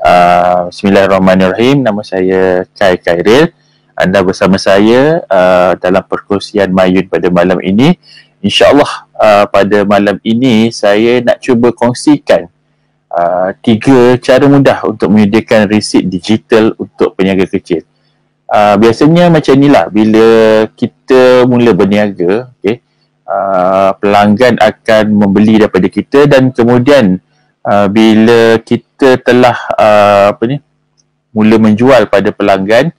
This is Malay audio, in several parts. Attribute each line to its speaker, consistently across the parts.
Speaker 1: Bismillahirrahmanirrahim. Nama saya Kai Khairil. Anda bersama saya dalam perkongsian Mayun pada malam ini. InsyaAllah pada malam ini saya nak cuba kongsikan 3 cara mudah untuk menyediakan resit digital untuk peniaga kecil. Biasanya macam inilah, bila kita mula berniaga, pelanggan akan membeli daripada kita, dan kemudian bila kita telah mula menjual pada pelanggan,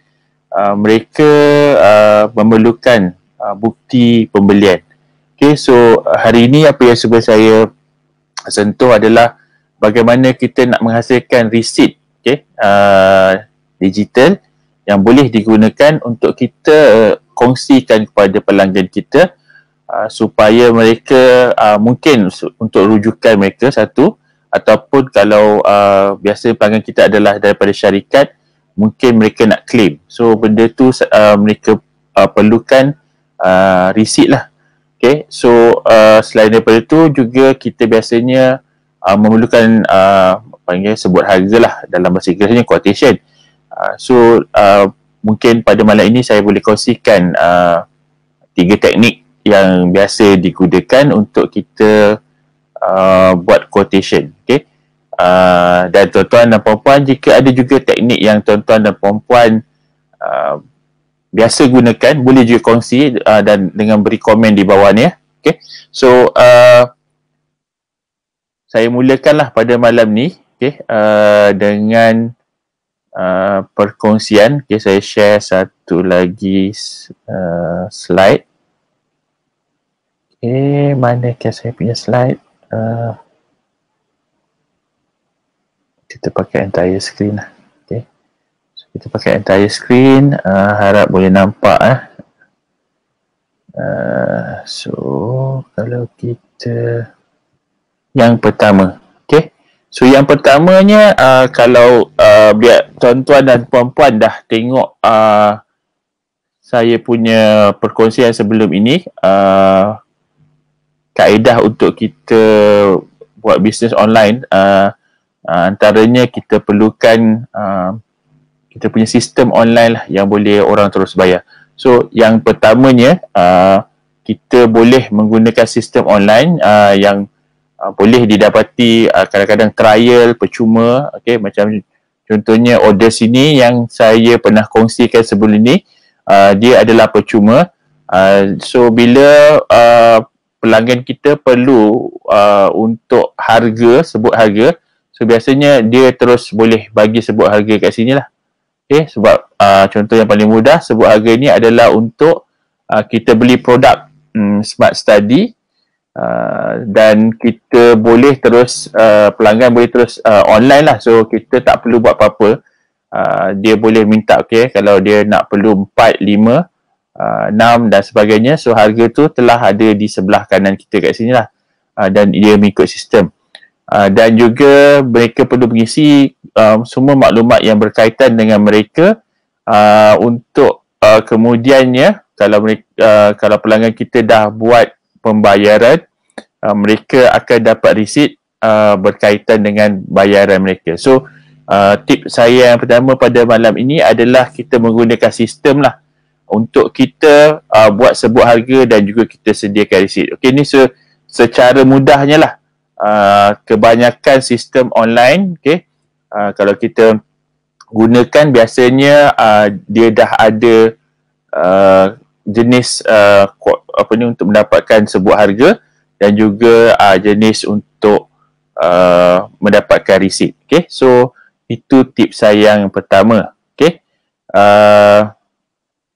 Speaker 1: mereka memerlukan bukti pembelian. So hari ini apa yang cuba saya sentuh adalah bagaimana kita nak menghasilkan resit digital yang boleh digunakan untuk kita kongsikan kepada pelanggan kita, supaya mereka mungkin untuk rujukan mereka satu, ataupun kalau biasa pelanggan kita adalah daripada syarikat, mungkin mereka nak claim. So benda tu mereka perlukan resit lah. So selain daripada tu juga kita biasanya memerlukan panggil sebut harga lah, dalam bahasa Inggerisnya quotation. Mungkin pada malam ini saya boleh kongsikan 3 teknik yang biasa digunakan untuk kita buat quotation. Dan tuan-tuan dan puan-puan, jika ada juga teknik yang tuan-tuan dan puan-puan biasa gunakan, boleh juga kongsi dan dengan beri komen di bawah ni. So saya mulakanlah pada malam ni dengan perkongsian. Saya share satu lagi slide. Manakah saya punya slide? Kita pakai entire screen lah. So kita pakai entire screen, harap boleh nampak. So kalau kita yang pertama, so yang pertamanya, kalau biar tuan-tuan dan puan-puan dah tengok saya punya perkongsian sebelum ini, kaedah untuk kita buat bisnes online, antaranya kita perlukan kita punya sistem online lah yang boleh orang terus bayar. So yang pertamanya, kita boleh menggunakan sistem online yang boleh didapati kadang-kadang trial percuma. Macam contohnya order sini yang saya pernah kongsikan sebelum ini, dia adalah percuma. So bila pelanggan kita perlu untuk harga, sebut harga, so biasanya dia terus boleh bagi sebut harga kat sini lah. Sebab contoh yang paling mudah, sebut harga ni adalah untuk kita beli produk Smart Study, dan kita boleh terus pelanggan boleh terus online lah. So kita tak perlu buat apa-apa. Dia boleh minta kalau dia nak perlu 4, 5, 6 dan sebagainya. So harga tu telah ada di sebelah kanan kita kat sini lah, dan dia mengikut sistem. Dan juga mereka perlu mengisi semua maklumat yang berkaitan dengan mereka, untuk kemudiannya kalau pelanggan kita dah buat pembayaran, mereka akan dapat resit berkaitan dengan bayaran mereka. So tip saya yang pertama pada malam ini adalah kita menggunakan sistem lah untuk kita buat sebut harga dan juga kita sediakan resit. Ni secara mudahnya lah. Kebanyakan sistem online, kalau kita gunakan, biasanya dia dah ada jenis untuk mendapatkan sebut harga, dan juga jenis untuk mendapatkan resit. So itu tips saya yang pertama.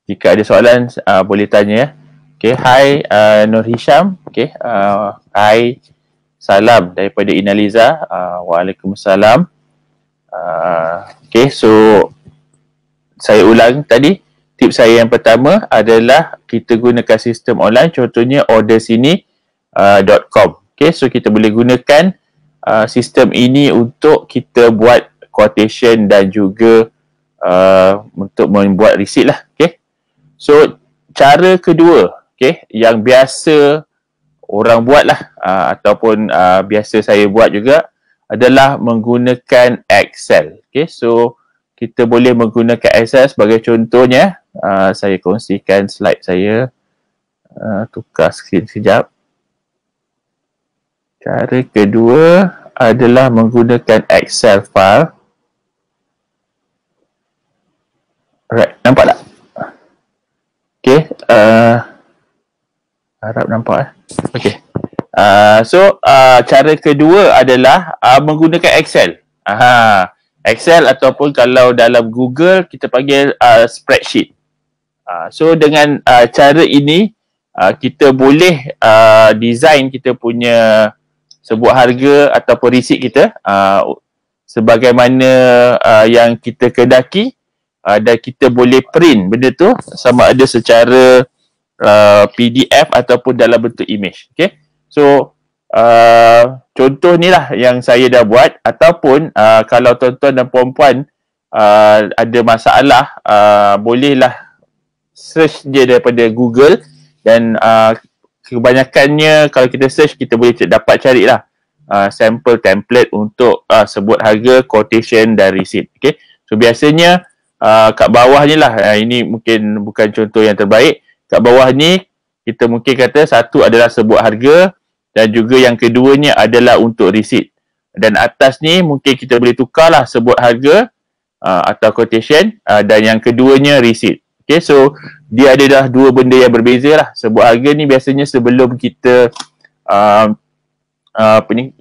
Speaker 1: Jika ada soalan, boleh tanya. Hai Nur Hisham. Hai, salam daripada Inaliza. Waalaikumsalam. So saya ulang tadi, tips saya yang pertama adalah kita gunakan sistem online, contohnya ordersini.com. So kita boleh gunakan sistem ini untuk kita buat quotation dan juga untuk membuat resit lah. So cara kedua, yang biasa orang buat lah, ataupun biasa saya buat juga, adalah menggunakan Excel. Okay, so kita boleh menggunakan Excel sebagai contohnya. Saya kongsikan slide saya. Tukar skrin sekejap. Cara kedua adalah menggunakan Excel file. Alright, nampak tak? Okay, harap nampak. Okay. So, cara kedua adalah menggunakan Excel. Excel ataupun kalau dalam Google kita panggil spreadsheet. So, dengan cara ini kita boleh design kita punya sebuah harga ataupun receipt kita sebagaimana yang kita kedaki. Dan kita boleh print benda tu sama ada secara PDF ataupun dalam bentuk image. Okay. So, contoh ni lah yang saya dah buat. Ataupun kalau tuan-tuan dan puan-puan ada masalah, bolehlah search je daripada Google. Dan kebanyakannya kalau kita search, kita boleh dapat carilah sample template untuk sebut harga, quotation dan receipt. Okay. So, biasanya kat bawah ni lah, ini mungkin bukan contoh yang terbaik. Kat bawah ni kita mungkin kata satu adalah sebut harga dan juga yang keduanya adalah untuk receipt. Dan atas ni mungkin kita boleh tukarlah sebut harga atau quotation dan yang keduanya receipt. Okay, so dia ada dah dua benda yang berbeza lah. Sebut harga ni biasanya sebelum kita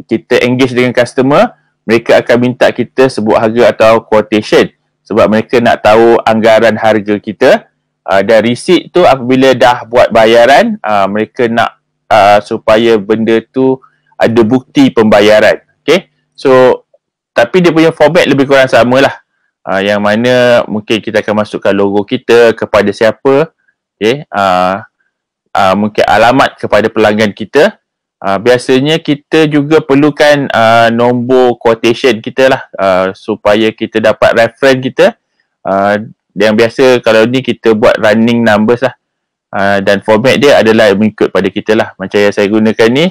Speaker 1: kita engage dengan customer, mereka akan minta kita sebut harga atau quotation. Sebab mereka nak tahu anggaran harga kita. Dan receipt tu apabila dah buat bayaran, mereka nak supaya benda tu ada bukti pembayaran. Okay. So, tapi dia punya format lebih kurang sama lah. Yang mana mungkin kita akan masukkan logo kita, kepada siapa. Okay. Mungkin alamat kepada pelanggan kita. Biasanya kita juga perlukan nombor quotation kita lah supaya kita dapat reference kita. Yang biasa kalau ni kita buat running numbers lah. Dan format dia adalah mengikut pada kita lah. Macam yang saya gunakan ni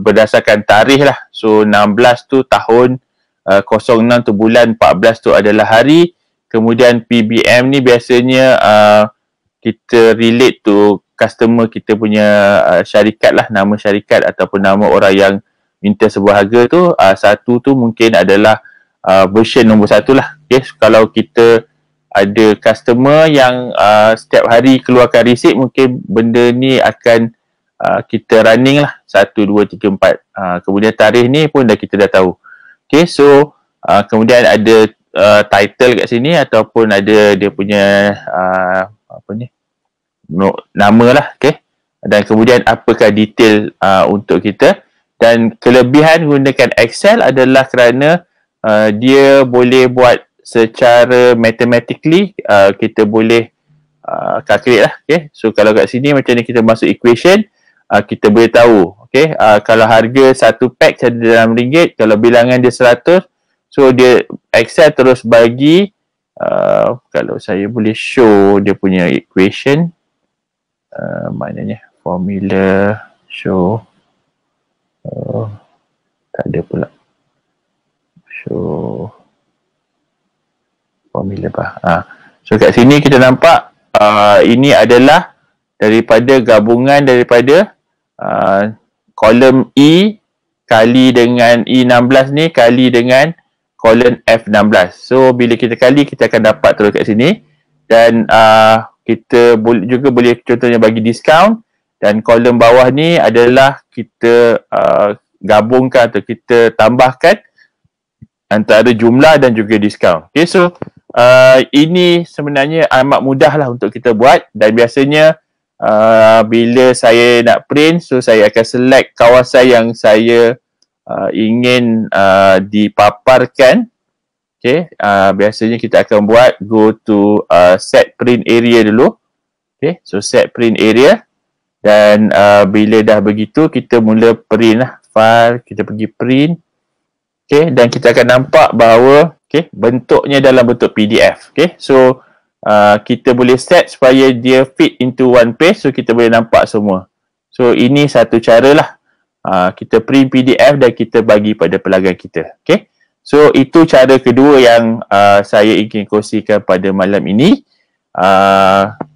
Speaker 1: berdasarkan tarikh lah. So 16 tu tahun, 06 tu bulan, 14 tu adalah hari. Kemudian PBM ni biasanya kita relate to customer kita punya syarikat lah, nama syarikat ataupun nama orang yang minta sebuah harga tu. Satu tu mungkin adalah version nombor satu lah. Okay, kalau kita ada customer yang setiap hari keluarkan receipt, mungkin benda ni akan kita running lah 1, 2, 3, 4. Kemudian tarikh ni pun kita dah tahu. Okay, so kemudian ada title kat sini ataupun ada dia punya nama lah. Okay, dan kemudian apakah detail untuk kita. Dan kelebihan gunakan Excel adalah kerana dia boleh buat secara mathematically, kita boleh calculate lah. Okay, so kalau kat sini macam ni kita masuk equation, kita boleh tahu. Okay, kalau harga satu pack dalam RM6, kalau bilangan dia 100, so dia Excel terus bagi, kalau saya boleh show dia punya equation, maknanya formula show, tak ada pula show formula bah. So kat sini kita nampak ini adalah daripada gabungan daripada kolom E kali dengan E16 ni kali dengan kolom F16. So bila kita kali, kita akan dapat terus kat sini. Dan kita juga boleh contohnya bagi diskaun. Dan kolom bawah ni adalah kita gabungkan atau kita tambahkan antara jumlah dan juga diskaun. Okay, so ini sebenarnya amat mudah lah untuk kita buat. Dan biasanya bila saya nak print, so saya akan select kawasan yang saya ingin dipaparkan. Okay, biasanya kita akan buat go to set print area dulu. Okay, so set print area. Dan bila dah begitu, kita mula print lah file, kita pergi print. Okay, dan kita akan nampak bahawa bentuknya dalam bentuk PDF. Okay, so kita boleh set supaya dia fit into one page, so kita boleh nampak semua. So ini satu cara lah kita print PDF dan kita bagi pada pelanggan kita. Okay, So itu cara kedua yang saya ingin kongsikan pada malam ini,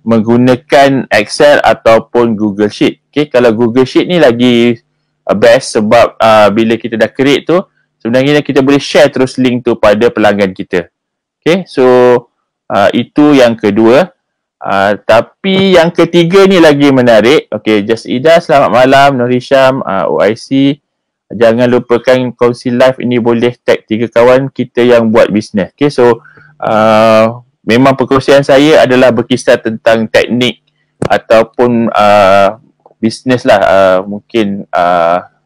Speaker 1: menggunakan Excel ataupun Google Sheet. Okay, kalau Google Sheet ni lagi best sebab bila kita dah create tu, sebenarnya kita boleh share terus link tu pada pelanggan kita. Okay, so itu yang kedua. Tapi yang ketiga ni lagi menarik. Okay, Just Ida, selamat malam. Nur Hisham, OIC. Jangan lupakan kongsi live ini boleh tag 3 kawan kita yang buat bisnes. Okay, so memang perkongsian saya adalah berkisar tentang teknik ataupun bisnes lah. Mungkin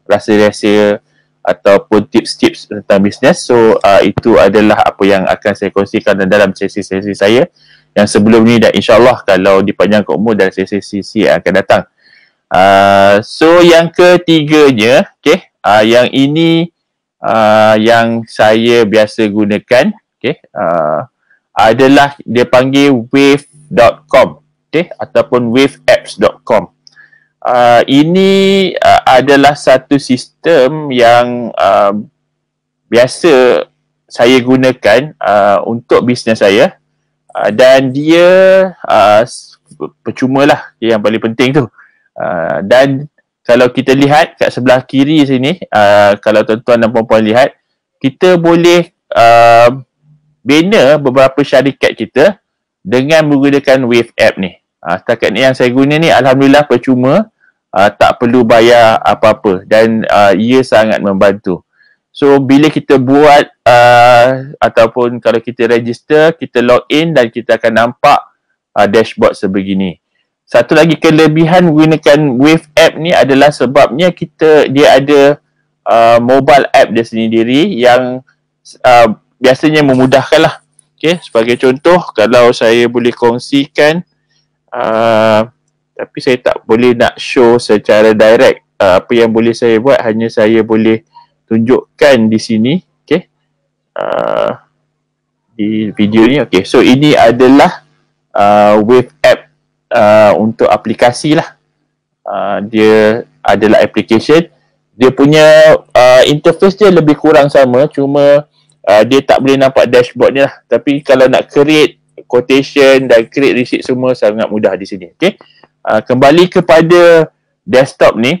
Speaker 1: rahsia-rahsia ataupun tips-tips tentang bisnes. So itu adalah apa yang akan saya kongsikan dalam sesi-sesi saya yang sebelum ni, dan insyaAllah kalau dipanjangkan umur dalam sesi-sesi yang akan datang. So yang ketiganya, okay, yang ini yang saya biasa gunakan, okay, adalah dia panggil wave.com, okay, ataupun waveapps.com. Ini adalah satu sistem yang biasa saya gunakan untuk bisnes saya. Dan dia percuma lah, yang paling penting tu. Dan kalau kita lihat kat sebelah kiri sini, kalau tuan-tuan dan puan-puan lihat, kita boleh bina beberapa syarikat kita dengan menggunakan Wave App ni. Setakat ni yang saya guna ni, alhamdulillah percuma, tak perlu bayar apa-apa, dan ia sangat membantu. So bila kita buat ataupun kalau kita register, kita log in dan kita akan nampak dashboard sebegini. Satu lagi kelebihan menggunakan Wave App ni adalah sebabnya dia ada mobile app dia sendiri yang biasanya memudahkan lah. Okay, sebagai contoh, kalau saya boleh kongsikan, tapi saya tak boleh nak show secara direct apa yang boleh saya buat, hanya saya boleh tunjukkan di sini, okay, di video ni. Okay, so ini adalah Wave App untuk aplikasi lah. Dia adalah application. Dia punya interface dia lebih kurang sama, cuma dia tak boleh nampak dashboard ni lah. Tapi kalau nak create quotation dan create receipt semua sangat mudah di sini. Okay, kembali kepada desktop ni.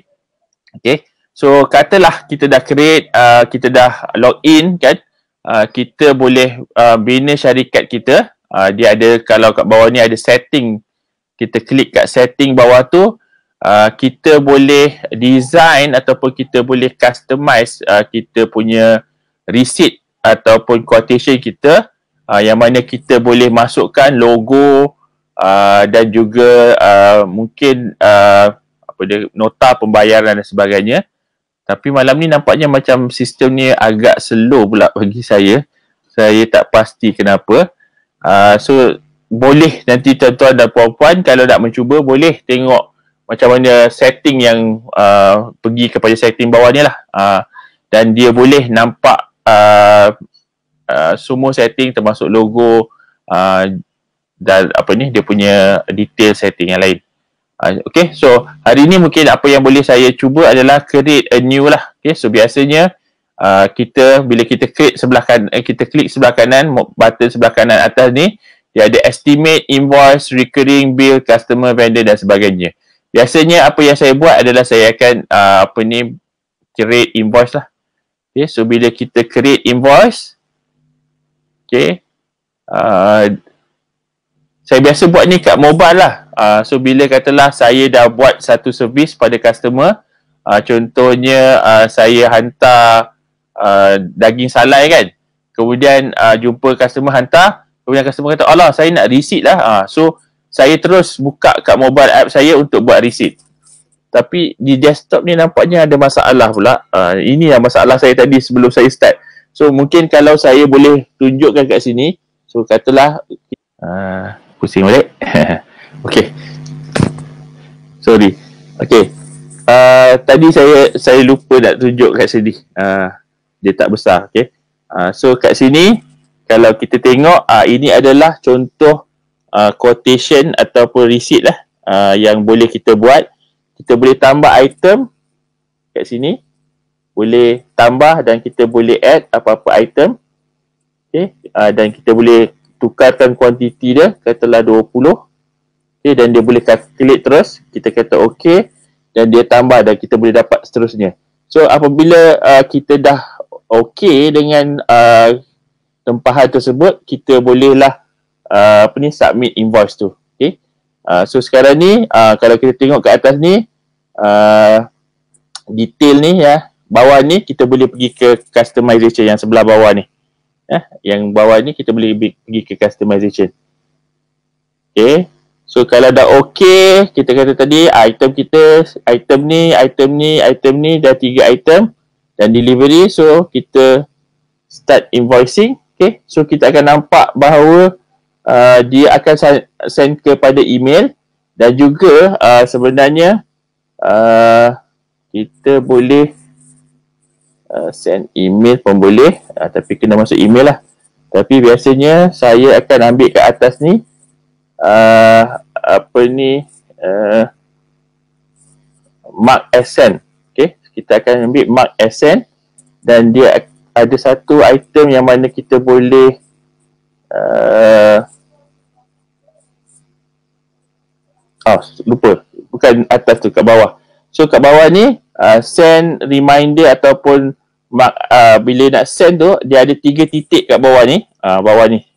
Speaker 1: Okay, so katalah kita dah create, kita dah log in kan, kita boleh bina syarikat kita. Dia ada, kalau kat bawah ni ada setting, kita klik kat setting bawah tu, kita boleh design ataupun kita boleh customize kita punya receipt ataupun quotation kita, yang mana kita boleh masukkan logo dan juga mungkin nota pembayaran dan sebagainya. Tapi malam ni nampaknya macam sistem ni agak slow pula bagi saya. Saya tak pasti kenapa. So boleh nanti tuan-tuan dan puan-puan kalau nak mencuba, boleh tengok macam mana setting yang pergi kepada setting bawah ni lah. Dan dia boleh nampak semua setting termasuk logo dan dia punya detail setting yang lain. Okay, so hari ni mungkin apa yang boleh saya cuba adalah create a new lah. Okay, so biasanya bila kita klik sebelah kanan, button sebelah kanan atas ni, dia ada estimate, invoice, recurring bill, customer, vendor dan sebagainya. Biasanya apa yang saya buat adalah saya akan create invoice lah. Okay, so bila kita create invoice, okay, saya biasa buat ni kat mobile lah. So bila katalah saya dah buat satu servis pada customer, contohnya saya hantar daging salai kan, kemudian jumpa customer hantar, kemudian customer kata, alah saya nak receipt lah. So saya terus buka kat mobile app saya untuk buat receipt. Tapi di desktop ni nampaknya ada masalah pula. Ini yang masalah saya tadi sebelum saya start. So mungkin kalau saya boleh tunjukkan kat sini. So katalah pusing balik. Okay, sorry. Okay, tadi saya lupa nak tunjuk kat sini. Dia tak besar. Okay, so kat sini kalau kita tengok, ini adalah contoh quotation ataupun receipt lah yang boleh kita buat. Kita boleh tambah item kat sini. boleh tambah dan kita boleh add apa-apa item. Okay. Dan kita boleh tukarkan kuantiti dia, katalah 20. Okay. Dan dia boleh calculate terus. Kita kata OK dan dia tambah dan kita boleh dapat seterusnya. So apabila kita dah OK dengan tempahan tersebut, kita bolehlah submit invoice tu. Okay. So sekarang ni kalau kita tengok ke atas ni, detail ni ya, bawah ni kita boleh pergi ke customization yang sebelah bawah ni. Yang bawah ni kita boleh pergi ke customization. Okay. So kalau dah okay, kita kata tadi item kita, item ni dah 3 item dan delivery. So kita start invoicing. Okay. So kita akan nampak bahawa dia akan send kepada email dan juga sebenarnya kita boleh send email pun boleh, tapi kena masuk email lah. Tapi biasanya saya akan ambil kat atas ni mark as send. Okay, kita akan ambil mark as send dan dia ada satu item yang mana kita boleh lupa, bukan atas tu, kat bawah. So kat bawah ni send reminder ataupun bila nak send tu, dia ada 3 titik kat bawah ni. Bawah ni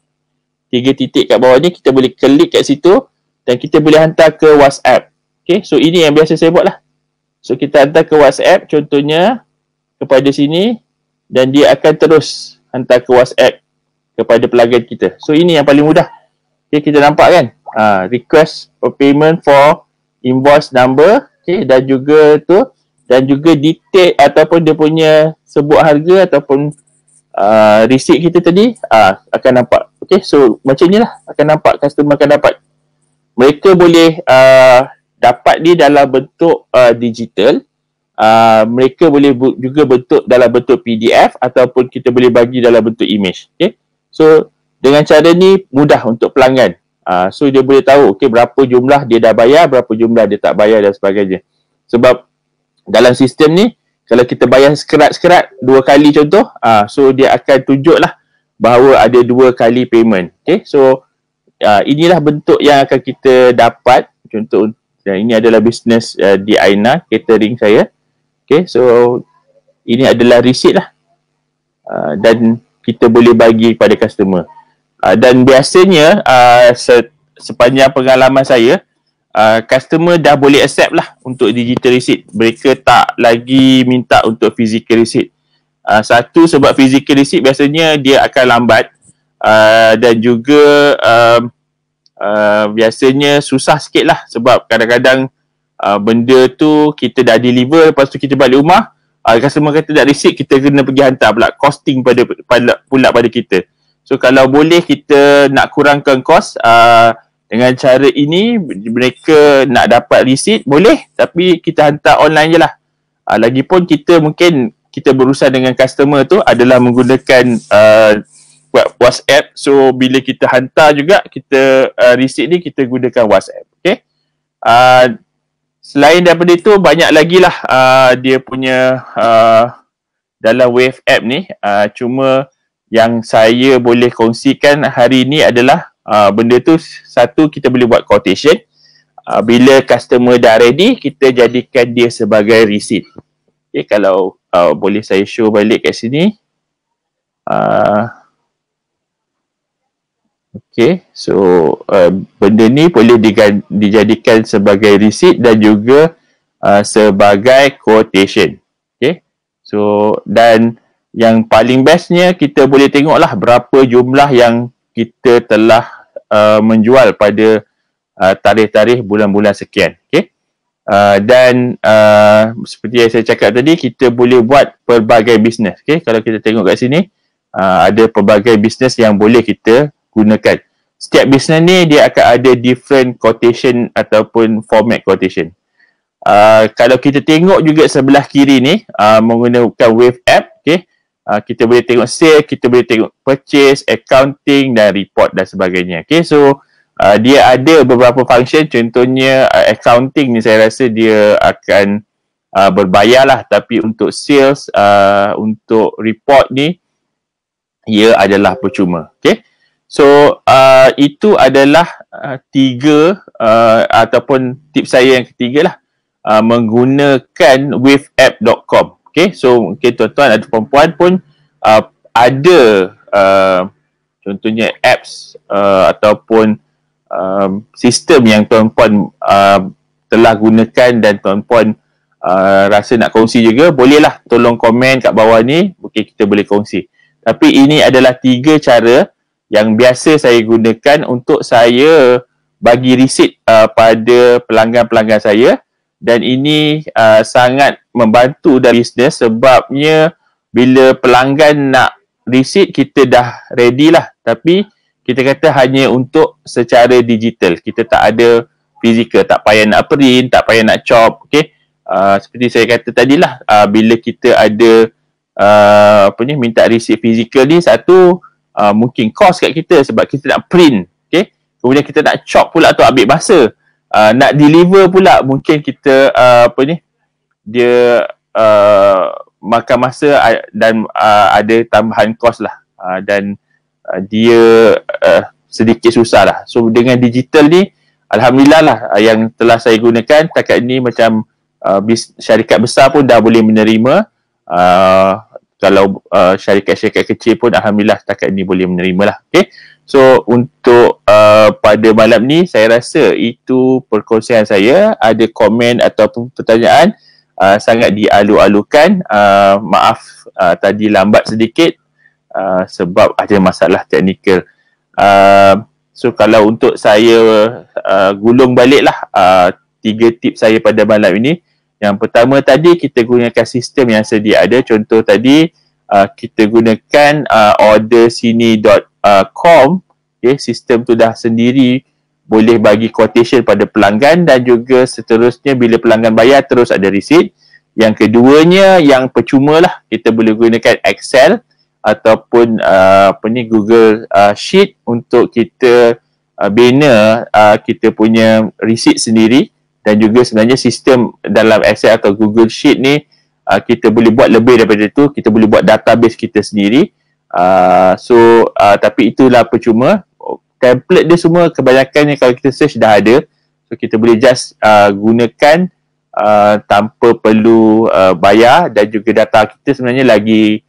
Speaker 1: 3 titik kat bawah ni, kita boleh klik kat situ dan kita boleh hantar ke WhatsApp. Okay, so ini yang biasa saya buat lah. So kita hantar ke WhatsApp contohnya kepada sini dan dia akan terus hantar ke WhatsApp kepada pelanggan kita. So ini yang paling mudah. Okay, kita nampak kan, request for payment for invoice number. Okay, dan juga tu, dan juga detail ataupun dia punya sebut harga ataupun receipt kita tadi akan nampak. Okay, so macam ni lah akan nampak, customer akan dapat. Mereka boleh dapat ni dalam bentuk digital. Mereka boleh juga bentuk dalam bentuk PDF ataupun kita boleh bagi dalam bentuk image. Okay, so dengan cara ni mudah untuk pelanggan. So dia boleh tahu okay, berapa jumlah dia dah bayar, berapa jumlah dia tak bayar dan sebagainya. Sebab dalam sistem ni kalau kita bayar sekerat-sekerat 2 kali contoh, so dia akan tunjuklah bahawa ada 2 kali payment. Okay, so inilah bentuk yang akan kita dapat. Contoh ini adalah bisnes di Aina catering saya. Okay, so ini adalah receipt lah, dan kita boleh bagi kepada customer. Dan biasanya sepanjang pengalaman saya, customer dah boleh accept lah untuk digital receipt. Mereka tak lagi minta untuk physical receipt. Satu, sebab physical receipt biasanya dia akan lambat, dan juga biasanya susah sikit lah. Sebab kadang-kadang benda tu kita dah deliver, lepas tu kita balik rumah, customer kata tak receipt, kita kena pergi hantar pula, costing pula pada kita. So kalau boleh kita nak kurangkan kos, dengan cara ini mereka nak dapat receipt boleh, tapi kita hantar online je lah. Lagipun kita mungkin kita berurusan dengan customer tu adalah menggunakan WhatsApp. So bila kita hantar juga, kita receipt ni kita gunakan WhatsApp. Okay. Selain daripada itu, banyak lagi lah dia punya dalam Wave app ni. Cuma yang saya boleh kongsikan hari ni adalah benda tu, satu, kita boleh buat quotation. Bila customer dah ready, kita jadikan dia sebagai receipt. Okay, kalau boleh saya show balik kat sini. Okay, so benda ni boleh dijadikan sebagai receipt dan juga sebagai quotation. Okay, so dan yang paling bestnya, kita boleh tengoklah berapa jumlah yang kita telah menjual pada tarikh-tarikh bulan-bulan sekian. Okay. Dan seperti yang saya cakap tadi, kita boleh buat pelbagai bisnes. Okay. Kalau kita tengok kat sini, ada pelbagai bisnes yang boleh kita gunakan. Setiap bisnes ni dia akan ada different quotation ataupun format quotation. Kalau kita tengok juga sebelah kiri ni, menggunakan Wave app, okay, kita boleh tengok sale, kita boleh tengok purchase, accounting dan report dan sebagainya. Okay, so dia ada beberapa function. Contohnya accounting ni saya rasa dia akan berbayar lah, tapi untuk sales, untuk report ni ia adalah percuma. Okay, so itu adalah tiga ataupun tips saya yang ketiga lah, menggunakan waveapp.com. Okay, so mungkin tuan-tuan atau perempuan pun ada contohnya apps ataupun sistem yang tuan-puan telah gunakan dan tuan-puan rasa nak kongsi juga, bolehlah tolong komen kat bawah ni, mungkin kita boleh kongsi. Tapi ini adalah 3 cara yang biasa saya gunakan untuk saya bagi resit pada pelanggan-pelanggan saya, dan ini sangat membantu dalam bisnes, sebabnya bila pelanggan nak resit kita dah ready lah, tapi kita kata hanya untuk secara digital, kita tak ada fizikal, tak payah nak print, tak payah nak chop. Okay, seperti saya kata tadilah, bila kita ada minta receipt fizikal ni, satu mungkin cost kat kita sebab kita nak print, okay? Kemudian kita nak chop pula tu ambil masa, nak deliver pula mungkin kita dia makan masa dan ada tambahan cost lah, dan dia sedikit susah lah. So dengan digital ni alhamdulillah lah, yang telah saya gunakan takat ni macam syarikat besar pun dah boleh menerima. Kalau syarikat-syarikat kecil pun alhamdulillah setakat ni boleh menerima lah. Okay, so untuk pada malam ni saya rasa itu perkongsian saya. Ada komen ataupun pertanyaan, sangat dialu-alukan, maaf tadi lambat sedikit sebab ada masalah teknikal. So kalau untuk saya gulung balik lah 3 tips saya pada malam ini. Yang pertama tadi, kita gunakan sistem yang sedia ada. Contoh tadi kita gunakan ordersini.com. Okay, sistem tu dah sendiri boleh bagi quotation pada pelanggan, dan juga seterusnya bila pelanggan bayar terus ada receipt. Yang keduanya yang percuma lah, kita boleh gunakan Excel ataupun Google Sheet untuk kita bina kita punya receipt sendiri. Dan juga sebenarnya sistem dalam Excel atau Google Sheet ni kita boleh buat lebih daripada itu. Kita boleh buat database kita sendiri. Tapi itulah percuma. Template dia semua kebanyakannya kalau kita search dah ada. So kita boleh just gunakan tanpa perlu bayar, dan juga data kita sebenarnya lagi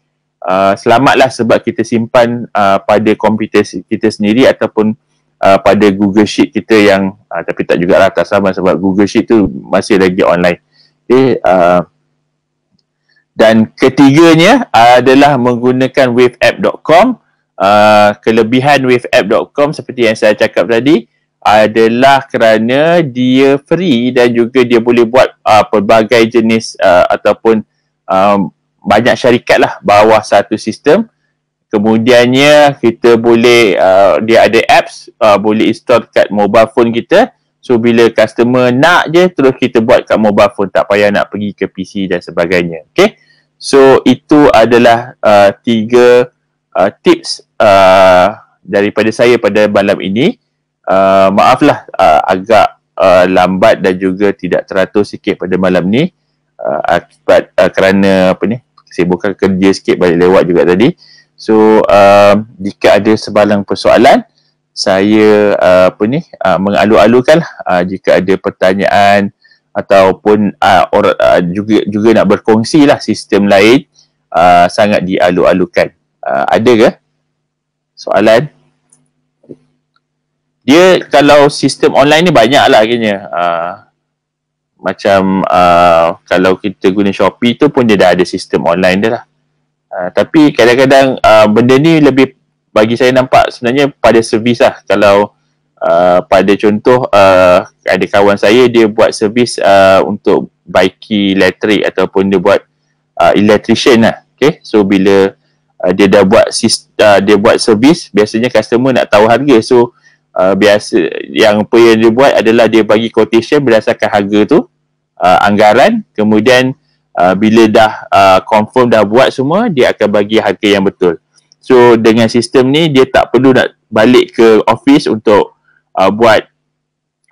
Speaker 1: selamatlah sebab kita simpan pada komputer kita sendiri ataupun pada Google Sheet kita yang tapi tak jugalah, tak sama sebab Google Sheet tu masih lagi online. Okay, dan ketiganya adalah menggunakan waveapp.com. Kelebihan waveapp.com seperti yang saya cakap tadi adalah kerana dia free, dan juga dia boleh buat pelbagai jenis ataupun banyak syarikat lah bawah satu sistem. Kemudiannya kita boleh dia ada apps, boleh install kat mobile phone kita. So bila customer nak je terus kita buat kat mobile phone, tak payah nak pergi ke PC dan sebagainya. Okay, so itu adalah 3 tips daripada saya pada malam ini. Maaflah agak lambat dan juga tidak teratur sikit pada malam ni, akibat kerana kesibukan kerja sikit, balik lewat juga tadi. So jika ada sebalang persoalan, saya mengalu-alukan jika ada pertanyaan ataupun juga nak berkongsi lah sistem lain, sangat dialu-alukan. Ada ke soalan? Dia kalau sistem online ni banyak lah kayaknya. Macam kalau kita guna Shopee tu pun dia dah ada sistem online dia lah. Tapi kadang-kadang benda ni lebih bagi saya nampak sebenarnya pada servis lah. Kalau pada contoh ada kawan saya, dia buat servis untuk baiki elektrik ataupun dia buat electrician lah. Okay, so bila dia dah buat dia buat servis, biasanya customer nak tahu harga. So biasa yang apa yang dia buat adalah dia bagi quotation berdasarkan harga tu, anggaran, kemudian bila dah confirm dah buat semua, dia akan bagi harga yang betul. So dengan sistem ni dia tak perlu nak balik ke office untuk buat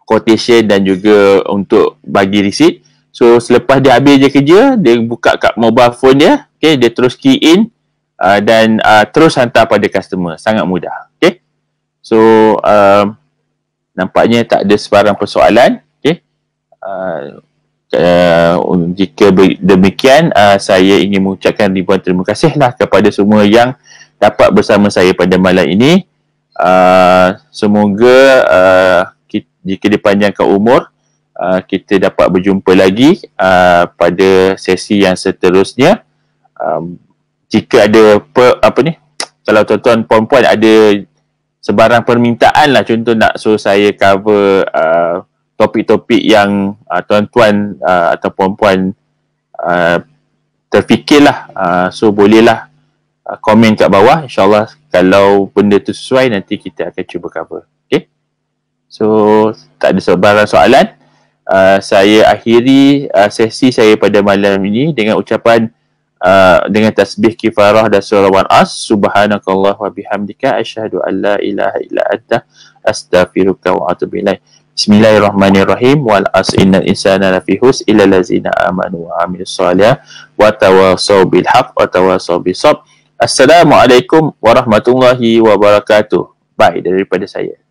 Speaker 1: quotation dan juga untuk bagi receipt. So selepas dia habis je kerja, dia buka kat mobile phone dia, okay, dia terus key in dan terus hantar pada customer. Sangat mudah. Okay. So nampaknya tak ada sebarang persoalan. Okay. Jika demikian, saya ingin mengucapkan ribuan terima kasihlah kepada semua yang dapat bersama saya pada malam ini. Semoga jika dipanjangkan umur, kita dapat berjumpa lagi pada sesi yang seterusnya. Jika ada kalau tuan-tuan puan-puan ada sebarang permintaan lah, contoh nak suruh saya cover topik-topik yang tuan-tuan atau puan-puan terfikirlah, so bolehlah komen kat bawah. InsyaAllah kalau benda tu sesuai, nanti kita akan cuba cover. Okay. So tak ada sebarang soalan. Saya akhiri sesi saya pada malam ini dengan ucapan dengan tasbih kifarah dan surah An-As. Subhanakallah wa bihamdika asyhadu an la ilaha illa anta astaghfiruka wa atubu ilaik. Bismillahirrahmanirrahim. Wal asr innal insana lafi khusr illa allazina amanu wa amilus solihat wa tawasaw bil haqq wa tawasaw bis sabr. Assalamualaikum warahmatullahi wabarakatuh. Bye daripada saya.